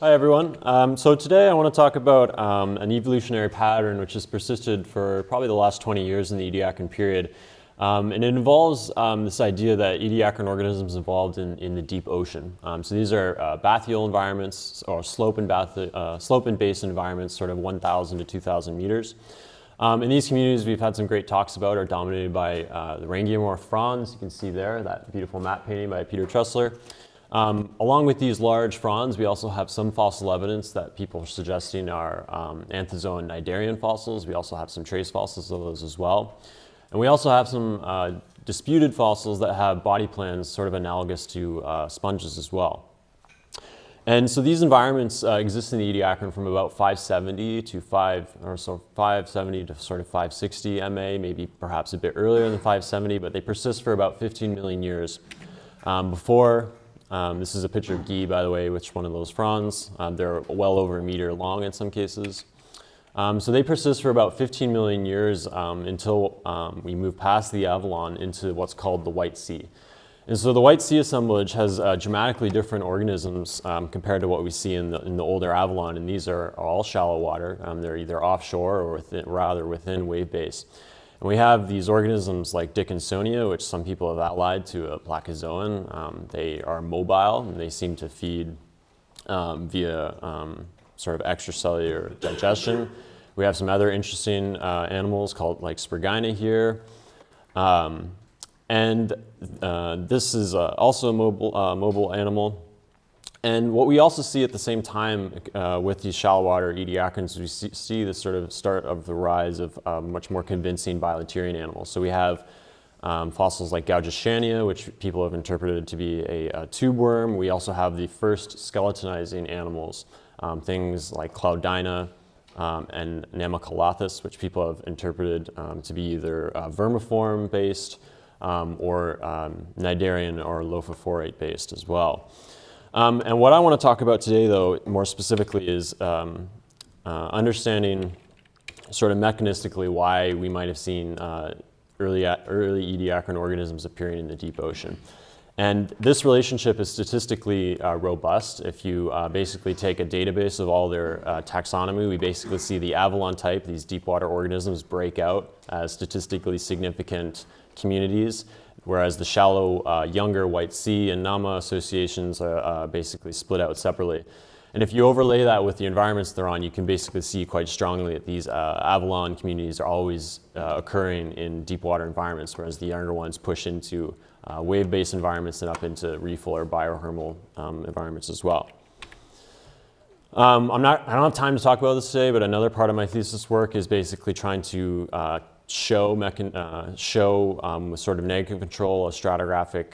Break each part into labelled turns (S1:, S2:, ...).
S1: Hi everyone. So today I want to talk about an evolutionary pattern which has persisted for probably the last 20 years in the Ediacaran period. And it involves this idea that Ediacaran organisms evolved in the deep ocean. So these are bathyal environments or slope and basin environments, sort of 1,000 to 2,000 meters. In these communities we've had some great talks about are dominated by the Rangiomorph fronds. You can see there that beautiful matte painting by Peter Trussler. Along with these large fronds, we also have some fossil evidence that people are suggesting are Anthozoan Cnidarian fossils. We also have some trace fossils of those as well. And we also have some disputed fossils that have body plans sort of analogous to sponges as well. And so these environments exist in the Ediacaran from about 570 to 570 to sort of 560 MA, maybe perhaps a bit earlier than 570, but they persist for about 15 million years before. This is a picture of Guy, by the way, which one of those fronds. They're well over a meter long in some cases. So they persist for about 15 million years until we move past the Avalon into what's called the White Sea. And so the White Sea assemblage has dramatically different organisms compared to what we see in the older Avalon, and these are all shallow water. They're either offshore or within wave base. And we have these organisms like Dickinsonia, which some people have allied to a placozoan. They are mobile and they seem to feed via sort of extracellular digestion. We have some other interesting animals called like Sperling here. This is also a mobile animal. And what we also see at the same time with these shallow water Ediacarans, we see the sort of start of the rise of much more convincing bilaterian animals. So we have fossils like Gaudischania, which people have interpreted to be a tube worm. We also have the first skeletonizing animals, things like Claudina and Namacalathus, which people have interpreted to be either vermiform based or cnidarian or lophophorate based as well. And what I want to talk about today, though, more specifically is understanding sort of mechanistically why we might have seen early Ediacaran organisms appearing in the deep ocean. And this relationship is statistically robust. If you basically take a database of all their taxonomy, we basically see the Avalon type, these deep water organisms, break out as statistically significant communities, whereas the shallow, younger White Sea and Nama associations are basically split out separately. And if you overlay that with the environments they're on, you can basically see quite strongly that these Avalon communities are always occurring in deep water environments, whereas the younger ones push into wave-based environments and up into reef or biohermal environments as well. I don't have time to talk about this today, but another part of my thesis work is basically trying to show with sort of negative control a stratigraphic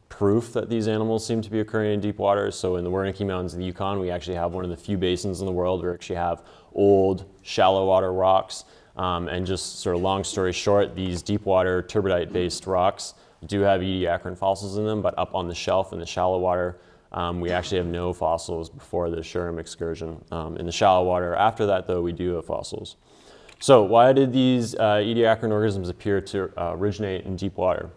S1: proof that these animals seem to be occurring in deep water. So in the Wernicke Mountains of the Yukon, we actually have one of the few basins in the world where we actually have old shallow water rocks. And just sort of long story short, these deep water turbidite based rocks do have Ediacaran fossils in them, but up on the shelf in the shallow water, we actually have no fossils before the Shurim excursion. In the shallow water after that, though, we do have fossils. So why did these Ediacaran organisms appear to originate in deep water?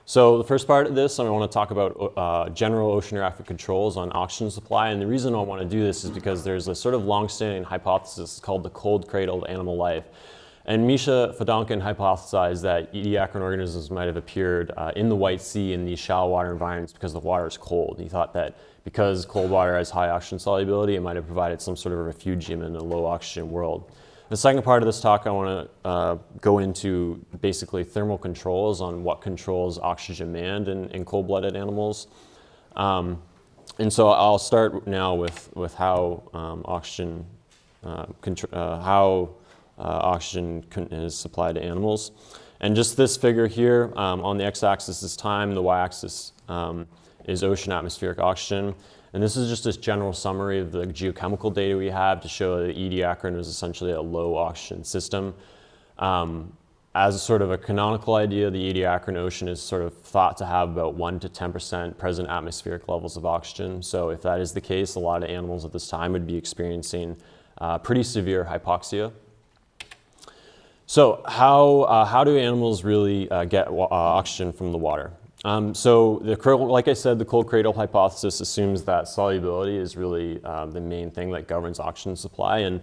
S1: So the first part of this, I want to talk about general oceanographic controls on oxygen supply. And the reason I want to do this is because there's a sort of long-standing hypothesis called the cold cradled animal life. And Misha Fedonkin hypothesized that Ediacaran organisms might have appeared in the White Sea in these shallow water environments because the water is cold. He thought that because cold water has high oxygen solubility, it might have provided some sort of refugium in a low oxygen world. The second part of this talk, I want to go into basically thermal controls on what controls oxygen demand in cold-blooded animals. And so I'll start now with how oxygen is supplied to animals. And just this figure here, on the x-axis is time, the y-axis is ocean atmospheric oxygen. And this is just a general summary of the geochemical data we have to show that Ediacaran is essentially a low oxygen system. As a sort of a canonical idea, the Ediacaran ocean is sort of thought to have about 1 to 10% present atmospheric levels of oxygen. So if that is the case, a lot of animals at this time would be experiencing pretty severe hypoxia. So how do animals really get oxygen from the water? So like I said, the cold cradle hypothesis assumes that solubility is really the main thing that governs oxygen supply. And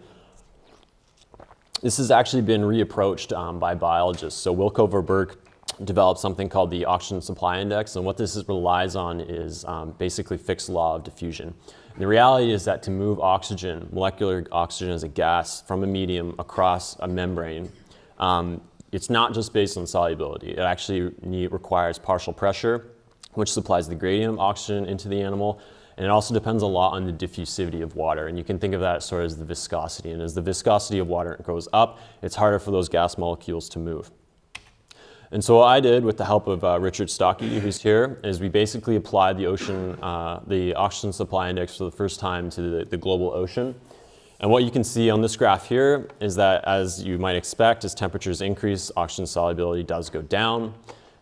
S1: this has actually been reapproached by biologists. So Wilcover-Burke developed something called the oxygen supply index. And what this relies on is basically Fick's law of diffusion. And the reality is that to move oxygen, molecular oxygen as a gas from a medium across a membrane, it's not just based on solubility. It actually requires partial pressure, which supplies the gradient of oxygen into the animal. And it also depends a lot on the diffusivity of water. And you can think of that sort of as the viscosity. And as the viscosity of water goes up, it's harder for those gas molecules to move. And so what I did with the help of Richard Stockey, who's here, is we basically applied the oxygen supply index for the first time to the global ocean. And what you can see on this graph here is that, as you might expect, as temperatures increase, oxygen solubility does go down.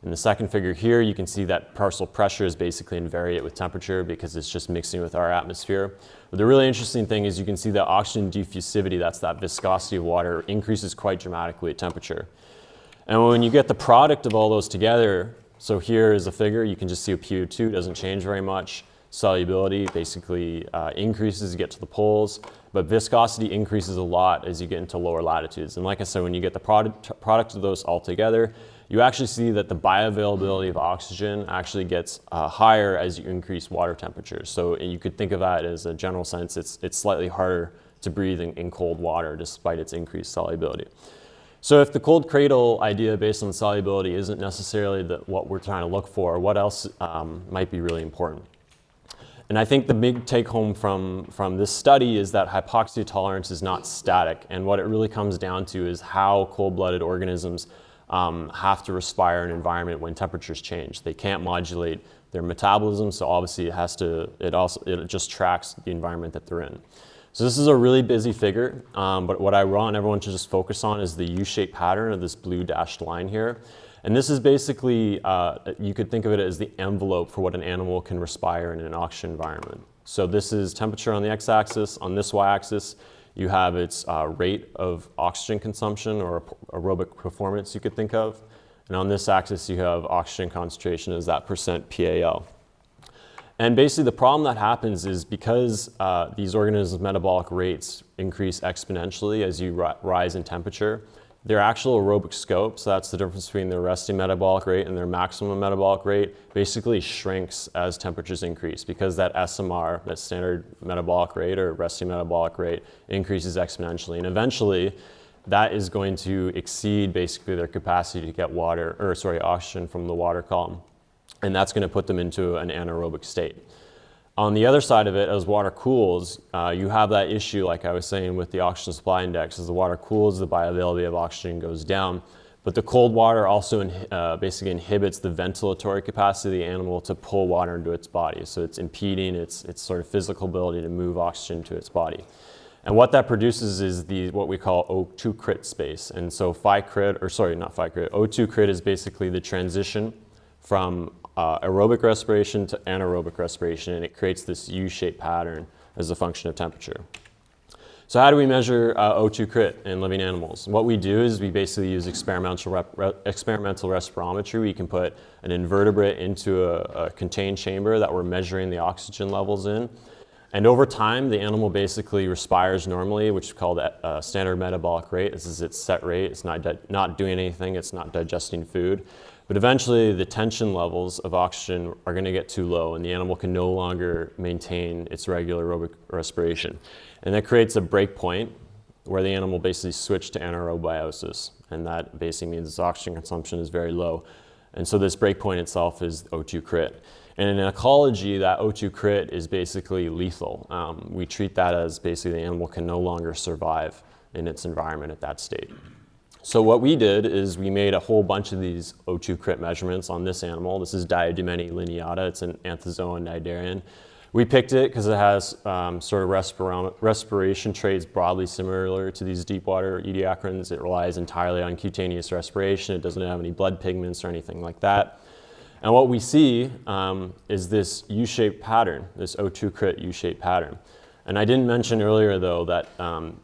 S1: In the second figure here, you can see that partial pressure is basically invariant with temperature because it's just mixing with our atmosphere. But the really interesting thing is you can see that oxygen diffusivity, that's that viscosity of water, increases quite dramatically at temperature. And when you get the product of all those together, so here is a figure, you can just see PO2 doesn't change very much. Solubility basically increases as you get to the poles, but viscosity increases a lot as you get into lower latitudes. And like I said, when you get the product of those all together, you actually see that the bioavailability of oxygen actually gets higher as you increase water temperatures. So you could think of that as a general sense, it's slightly harder to breathe in cold water despite its increased solubility. So if the cold cradle idea based on solubility isn't necessarily what we're trying to look for, what else might be really important? And I think the big take home from this study is that hypoxia tolerance is not static. And what it really comes down to is how cold-blooded organisms have to respire in an environment when temperatures change. They can't modulate their metabolism, so obviously it just tracks the environment that they're in. So this is a really busy figure, but what I want everyone to just focus on is the U-shaped pattern of this blue dashed line here. And this is basically, you could think of it as the envelope for what an animal can respire in an oxygen environment. So this is temperature on the x-axis. On this y-axis, you have its rate of oxygen consumption or aerobic performance you could think of. And on this axis, you have oxygen concentration as that percent PAL. And basically the problem that happens is because these organisms' metabolic rates increase exponentially as you rise in temperature, their actual aerobic scope, so that's the difference between their resting metabolic rate and their maximum metabolic rate, basically shrinks as temperatures increase because that SMR, that standard metabolic rate or resting metabolic rate, increases exponentially. And eventually, that is going to exceed basically their capacity to get oxygen from the water column. And that's going to put them into an anaerobic state. On the other side of it, as water cools, you have that issue, like I was saying, with the oxygen supply index. As the water cools, the bioavailability of oxygen goes down. But the cold water also basically inhibits the ventilatory capacity of the animal to pull water into its body. So it's impeding its sort of physical ability to move oxygen to its body. And what that produces is what we call O2 crit space. And so O2 crit is basically the transition from aerobic respiration to anaerobic respiration, and it creates this U-shaped pattern as a function of temperature. So how do we measure O2 crit in living animals? What we do is we basically use experimental respirometry. We can put an invertebrate into a contained chamber that we're measuring the oxygen levels in. And over time, the animal basically respires normally, which is called standard metabolic rate. This is its set rate. It's not doing anything. It's not digesting food. But eventually, the tension levels of oxygen are going to get too low, and the animal can no longer maintain its regular aerobic respiration. And that creates a break point where the animal basically switches to anaerobiosis. And that basically means its oxygen consumption is very low. And so this break point itself is O2 crit. And in ecology, that O2 crit is basically lethal. We treat that as basically the animal can no longer survive in its environment at that state. So what we did is we made a whole bunch of these O2 crit measurements on this animal. This is Diadymene lineata. It's an anthozoan cnidarian. We picked it because it has sort of respiration traits broadly similar to these deep water Ediacarans. It relies entirely on cutaneous respiration. It doesn't have any blood pigments or anything like that. And what we see is this U-shaped pattern, this O2 crit U-shaped pattern. And I didn't mention earlier, though, that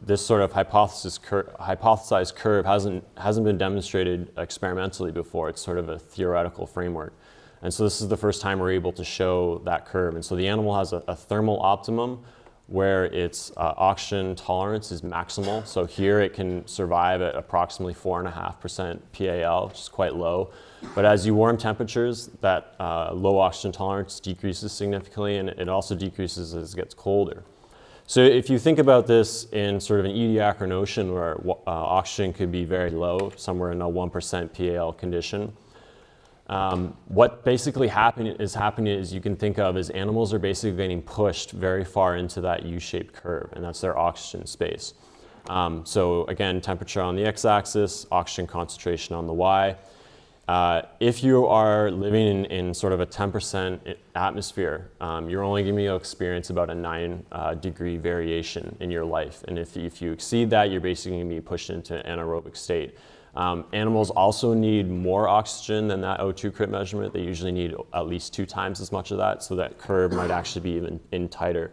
S1: this sort of hypothesized curve hasn't been demonstrated experimentally before. It's sort of a theoretical framework. And so this is the first time we're able to show that curve. And so the animal has a thermal optimum where its oxygen tolerance is maximal. So here it can survive at approximately 4.5% PAL, which is quite low. But as you warm temperatures, that low oxygen tolerance decreases significantly, and it also decreases as it gets colder. So if you think about this in sort of an Ediacaran ocean where oxygen could be very low, somewhere in a 1% PAL condition, what basically happening is you can think of as animals are basically getting pushed very far into that U-shaped curve, and that's their oxygen space. So again, temperature on the x-axis, oxygen concentration on the y. If you are living in sort of a 10% atmosphere, you're only going to experience about a 9-degree variation in your life. And if you exceed that, you're basically going to be pushed into an anaerobic state. Animals also need more oxygen than that O2 crit measurement. They usually need at least 2 times as much of that, so that curve might actually be even tighter.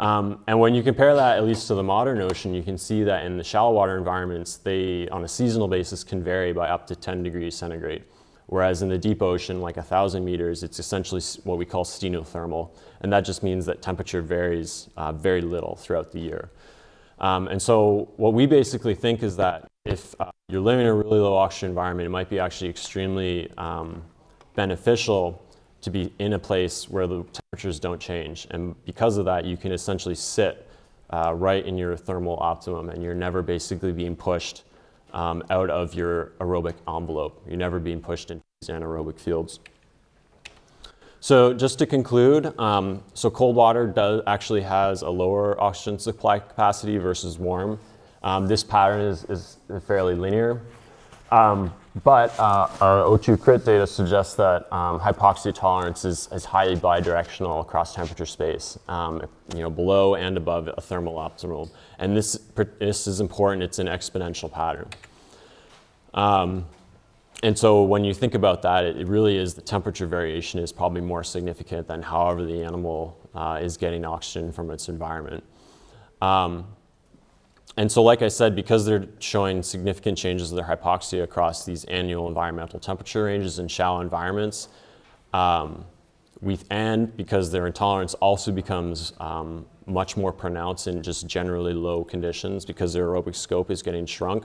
S1: And when you compare that, at least to the modern ocean, you can see that in the shallow water environments, they, on a seasonal basis, can vary by up to 10 degrees centigrade. Whereas in the deep ocean, like 1,000 meters, it's essentially what we call stenothermal. And that just means that temperature varies very little throughout the year. And so what we basically think is that if you're living in a really low oxygen environment, it might be actually extremely beneficial to be in a place where the temperatures don't change. And because of that, you can essentially sit right in your thermal optimum, and you're never basically being pushed out of your aerobic envelope. You're never being pushed into these anaerobic fields. So just to conclude, so cold water actually has a lower oxygen supply capacity versus warm. This pattern is fairly linear. But our O2 crit data suggests that hypoxia tolerance is highly bidirectional across temperature space, below and above a thermal optimal. And this is important. It's an exponential pattern. And so when you think about that, it really is the temperature variation is probably more significant than however the animal is getting oxygen from its environment. And so like I said, because they're showing significant changes of their hypoxia across these annual environmental temperature ranges in shallow environments, and because their intolerance also becomes much more pronounced in just generally low conditions because their aerobic scope is getting shrunk,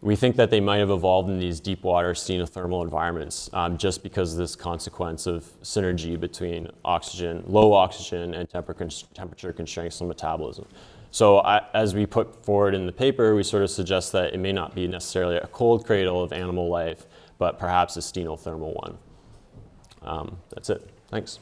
S1: we think that they might have evolved in these deep water stenothermal environments just because of this consequence of synergy between low oxygen and temperature constraints on metabolism. So as we put forward in the paper, we sort of suggest that it may not be necessarily a cold cradle of animal life, but perhaps a stenothermal one. That's it. Thanks.